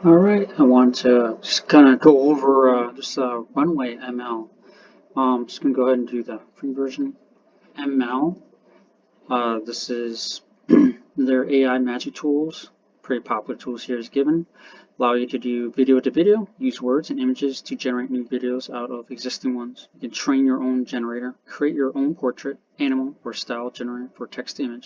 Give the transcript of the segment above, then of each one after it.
Alright, I want to just kind of go over RunwayML. Just going to go ahead and do the free version. ML, this is their AI magic tools, pretty popular tools here is given. Allow you to do video to video, use words and images to generate new videos out of existing ones. You can train your own generator, create your own portrait, animal, or style generator for text to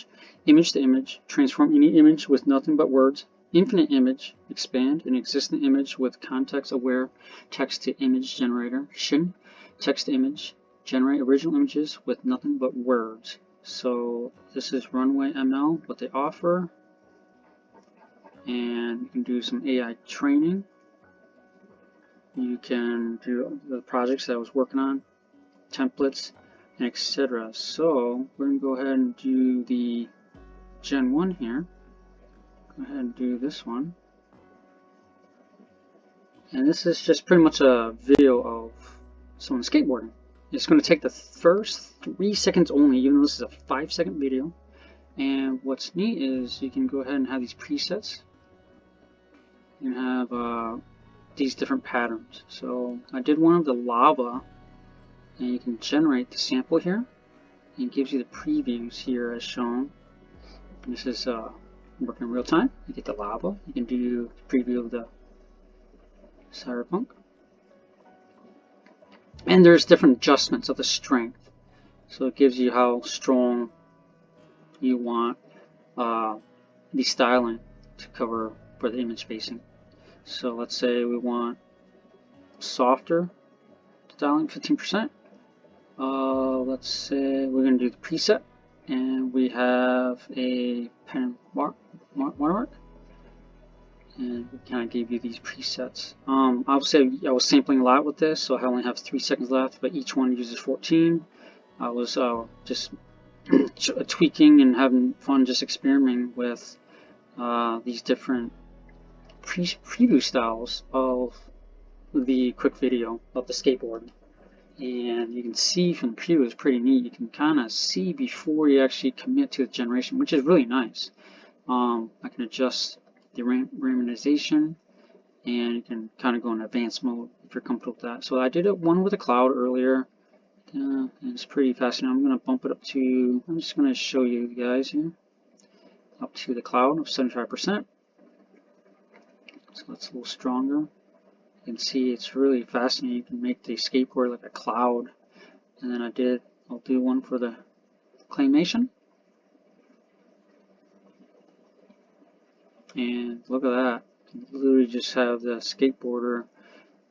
image to image, transform any image with nothing but words, infinite image, expand an existing image with context-aware text to image generation, text to image, generate original images with nothing but words. So this is RunwayML, what they offer. And you can do some AI training. You can do the projects that I was working on, templates, and etc. So we're going to go ahead and do the Gen 1 here. Go ahead and do this one. And this is just pretty much a video of someone skateboarding. It's going to take the first 3 seconds only, even though this is a 5-second video. And what's neat is you can go ahead and have these presets. You can have these different patterns. So I did one of the lava, and you can generate the sample here, and it gives you the previews here as shown. And this is working in real time. You get the lava. You can do the preview of the cyberpunk. And there's different adjustments of the strength. So it gives you how strong you want the styling to cover for the image spacing. So let's say we want softer styling, 15%. Let's say we're going to do the preset, and we have a pen watermark, and we kind of gave you these presets. Obviously I was sampling a lot with this, so I only have 3 seconds left, but each one uses 14. I was just tweaking and having fun, just experimenting with these different preview styles of the quick video of the skateboard. And you can see from the preview, it's pretty neat. You can kind of see before you actually commit to the generation, which is really nice. I can adjust the randomization, and you can kind of go in advanced mode if you're comfortable with that. So I did one with a cloud earlier, and it's pretty fascinating. I'm going to bump it up to, I'm just going to show you guys here, up to the cloud of 75%. So that's a little stronger. You can see it's really fascinating. You can make the skateboard like a cloud. And then I'll do one for the claymation. And look at that. You can literally just have the skateboarder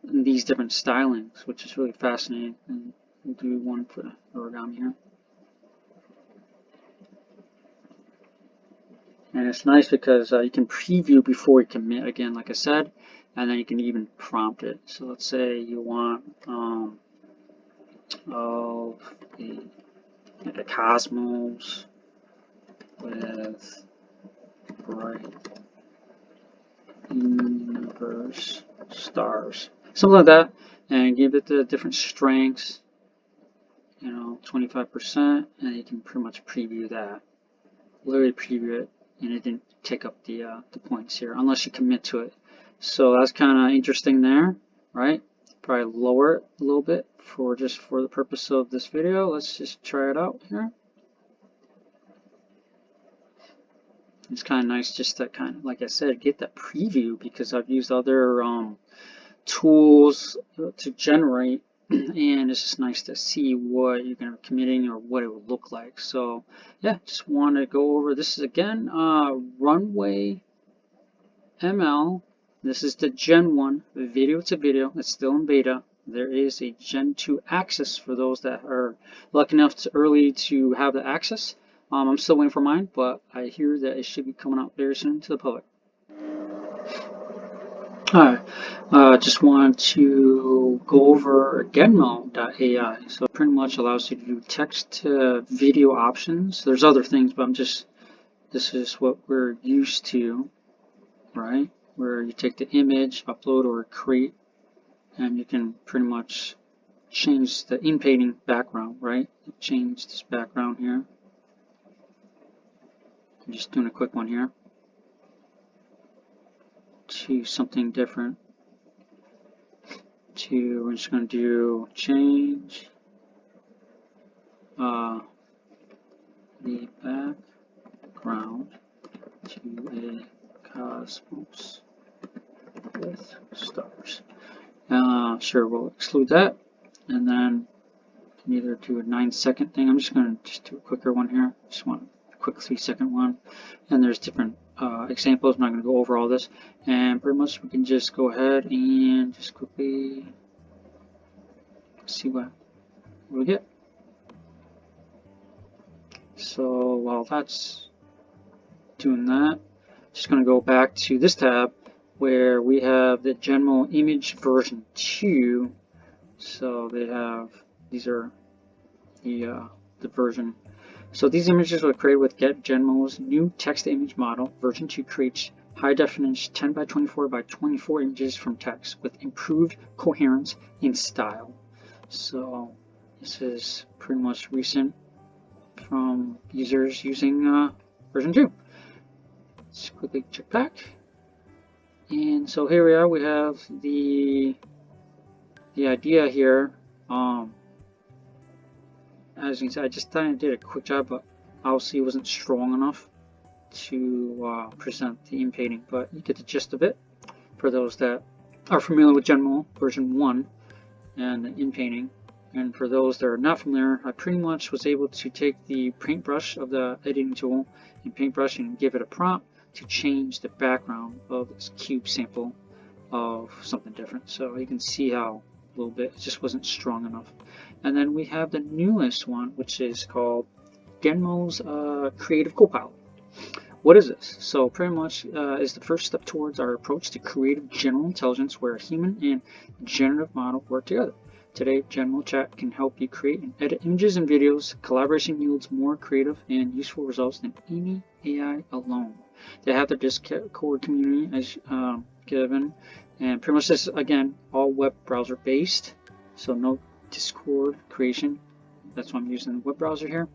in these different stylings, which is really fascinating. And we'll do one for the origami here. And it's nice because you can preview before you commit, again, like I said, and then you can even prompt it. So let's say you want like a cosmos with bright universe stars, something like that, and give it the different strengths, 25%, and you can pretty much preview that, literally preview it, and it didn't take up the points here unless you commit to it. So that's kind of interesting there, right? Probably lower it a little bit for the purpose of this video. Let's just try it out here. It's kind of nice just to kind of, like I said, get that preview, because I've used other tools to generate, and it's just nice to see what you're going to be committing or what it would look like. So yeah, just want to go over, this is again RunwayML. This is the Gen 1 video to video. It's still in beta. There is a Gen 2 access for those that are lucky enough early to have the access. I'm still waiting for mine, but I hear that it should be coming out very soon to the public. Alright, just want to go over Genmo.ai. So it pretty much allows you to do text to video options. There's other things, but this is what we're used to, right? Where you take the image, upload or create, and you can pretty much change the in-painting background, right? Change this background here. I'm just doing a quick one here to something different. We're just going to do change the background to a cosmos with stars. Sure, we'll exclude that, and then you can either do a 9-second thing. I'm just going to do a quicker one here. Just want a quick 3-second one. And there's different examples. I'm not going to go over all this. And pretty much we can just go ahead and just quickly see what we get. So while that's doing that, just going to go back to this tab where we have the Genmo image version 2. So they have, these are the version. So these images were created with Genmo's new text-to-image model. Version 2 creates high-definition 10 by 24 by 24 images from text with improved coherence and style. So this is pretty much recent from users using version 2. Let's quickly check back. And so here we are. We have the idea here. As you can see, I just thought I did a quick job, but obviously it wasn't strong enough to present the in-painting, but you get the gist of it for those that are familiar with Genmo version 1 and the in-painting. And for those that are not familiar, I pretty much was able to take the paintbrush of the editing tool and paintbrush and give it a prompt to change the background of this cube sample of something different. So you can see how a little bit it just wasn't strong enough. And then we have the newest one, which is called Genmo's Creative Copilot. What is this? So pretty much is the first step towards our approach to creative general intelligence where a human and generative model work together. Today, Genmo Chat can help you create and edit images and videos. Collaboration yields more creative and useful results than any AI alone. They have their Discord community as given, and pretty much this is, again, all web browser based, so no Discord creation. That's why I'm using the web browser here.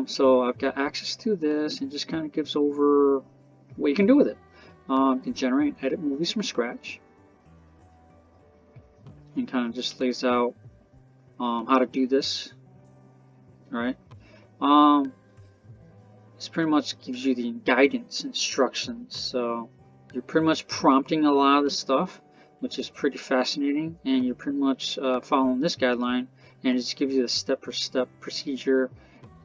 So I've got access to this, and just kind of gives over what you can do with it. You can generate and edit movies from scratch. And kind of just lays out how to do this. Alright. This pretty much gives you the guidance instructions. So you're pretty much prompting a lot of the stuff, which is pretty fascinating. And you're pretty much following this guideline, and it just gives you the step-per-step procedure.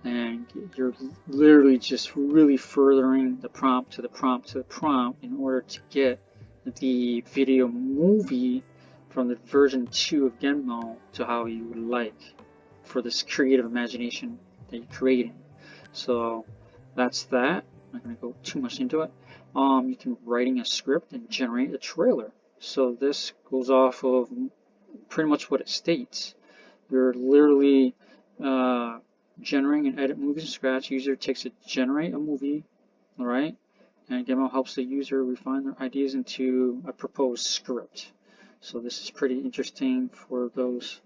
And you're literally just really furthering the prompt to the prompt to the prompt in order to get the video movie from the version 2 of Genmo to how you would like for this creative imagination that you're creating. So that's that. I'm not going to go too much into it. You can writing a script and generate a trailer. So this goes off of pretty much what it states. You're literally generating and edit movies from scratch. User takes to generate a movie, alright? And Genmo helps the user refine their ideas into a proposed script. So this is pretty interesting for those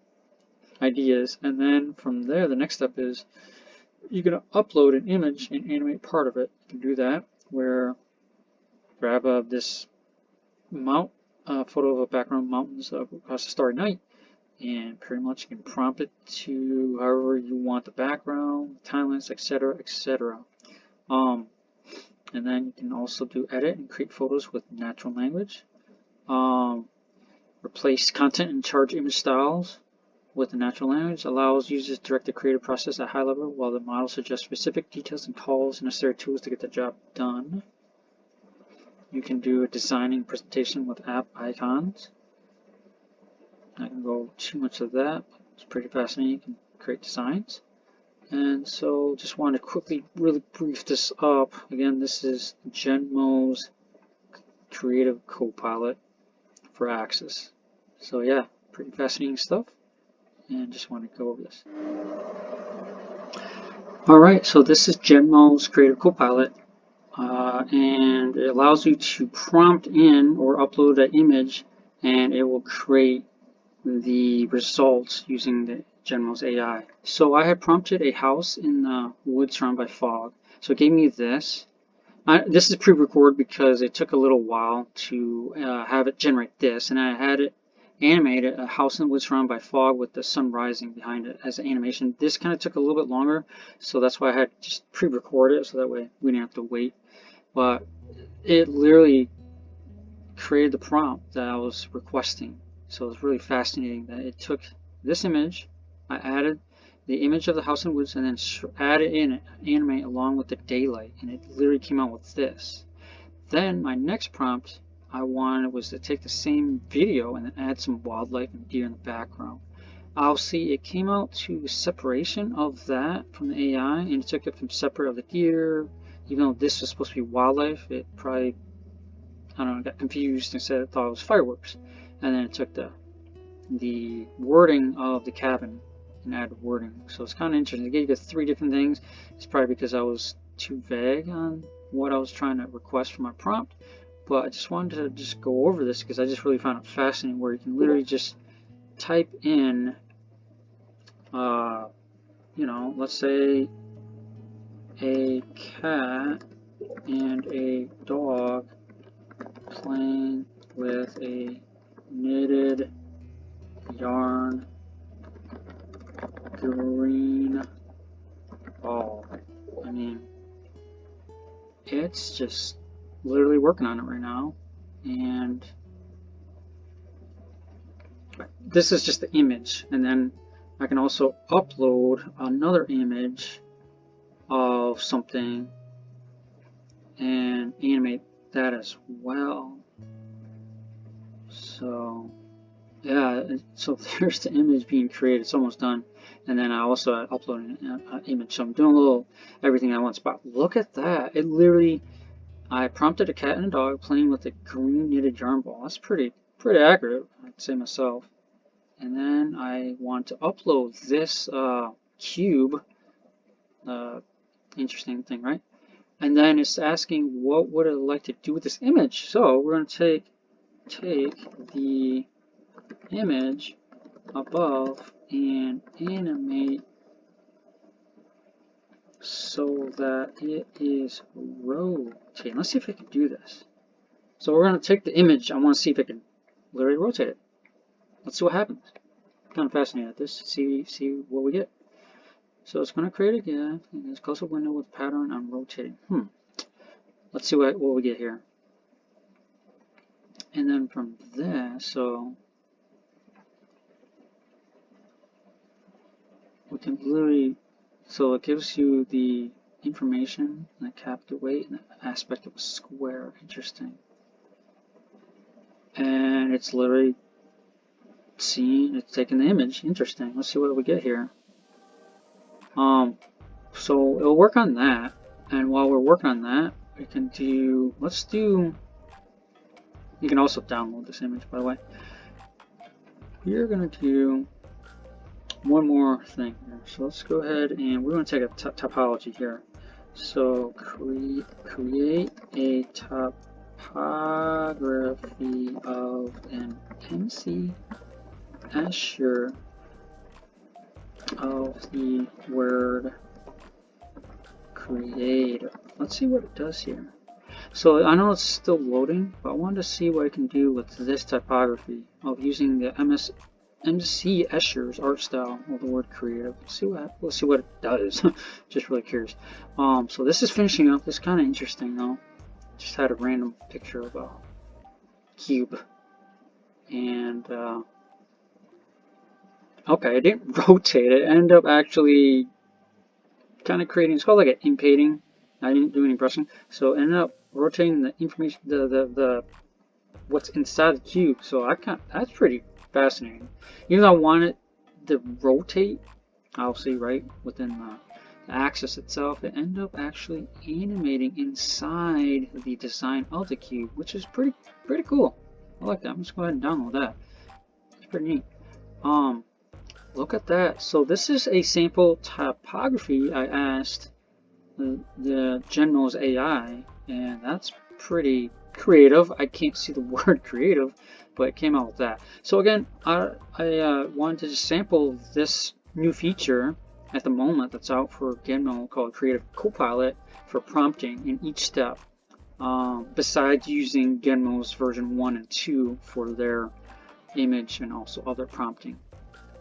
ideas. And then from there, the next step is you're going to upload an image and animate part of it. You can do that where grab this photo of a background mountains across a starry night, and pretty much you can prompt it to however you want the background, timelines, etc., etc. And then you can also do edit and create photos with natural language. Replace content and charge image styles with the natural language. Allows users to direct the creative process at high level, while the model suggests specific details and calls necessary tools to get the job done. You can do a designing presentation with app icons. I can go too much of that. It's pretty fascinating. You can create designs. And so just want to quickly really brief this up. Again, this is Genmo's Creative Copilot for Access. So yeah, pretty fascinating stuff, and just want to go over this. Alright, so this is Genmo's Creative Copilot, and it allows you to prompt in or upload an image, and it will create the results using the Genmo's AI. So I had prompted a house in the woods surrounded by fog. So it gave me this, This is pre-record because it took a little while to have it generate this, and I had it animated a house in the woods surrounded by fog with the sun rising behind it as an animation. This kind of took a little bit longer, so that's why I had just pre-record it, so that way we didn't have to wait. But it literally created the prompt that I was requesting. So it was really fascinating that it took this image, I added the image of the house in the woods, and then added in animate along with the daylight, and it literally came out with this. Then my next prompt I wanted was to take the same video and then add some wildlife and deer in the background. I'll see it came out to separation of that from the AI, and it took it from separate of the deer. Even though this was supposed to be wildlife, it probably, I don't know, got confused and said it thought it was fireworks. And then it took the wording of the cabin and added wording. So it's kind of interesting. It gave you 3 different things. It's probably because I was too vague on what I was trying to request for my prompt. But I just wanted to just go over this because I just really found it fascinating, where you can literally just type in, you know, let's say a cat and a dog playing with a knitted yarn green ball. I mean, it's just literally working on it right now, and this is just the image, and then I can also upload another image of something and animate that as well. So yeah, so there's the image being created. It's almost done. And then I also uploaded an image. So I'm doing a little everything at once. But look at that. It literally, I prompted a cat and a dog playing with a green knitted yarn ball. That's pretty accurate, I'd say myself. And then I want to upload this cube. Interesting thing, right? And then it's asking what would I like to do with this image. So we're going to take the image above and animate so that it is rotating. Let's see if I can do this. So we're going to take the image. I want to see if I can literally rotate it. Let's see what happens. I'm kind of fascinated at this. See what we get. So it's going to create again. It's close up window with pattern on rotating. Let's see what we get here. And then from there, so we can literally, so it gives you the information, the capital weight, and the aspect of a square. Interesting. And it's literally seeing, it's taking the image. Interesting. Let's see what we get here. So it'll work on that, and while we're working on that, we can do, let's do, you can also download this image, by the way. We're going to do one more thing here. So let's go ahead and we're going to take a topology here. So create a topography of an MC Escher of the word creator. Let's see what it does here. So I know it's still loading, but I wanted to see what I can do with this typography of using the MC Escher's art style of the word creative. Let's see what it does. Just really curious. So this is finishing up. This is kind of interesting though. Just had a random picture of a cube, and okay, I didn't rotate it. I ended up actually kind of creating, it's called like an inpainting. I didn't do any brushing, so I ended up rotating the information, the what's inside the cube. So that's pretty fascinating. Even though I want it to rotate, obviously, right within the axis itself, it ended up actually animating inside the design of the cube, which is pretty cool. I like that. I'm just going to go ahead and download that. It's pretty neat. Look at that. So this is a sample typography I asked the Genmo's AI, and that's pretty creative. I can't see the word creative, but it came out with that. So again, I wanted to just sample this new feature at the moment that's out for Genmo called Creative Copilot for prompting in each step. besides using Genmo's version 1 and 2 for their image and also other prompting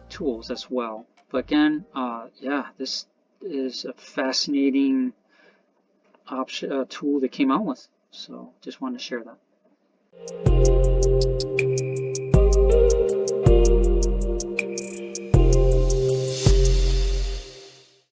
tools as well. But again, yeah, this is a fascinating tool they came out with. So just wanted to share that.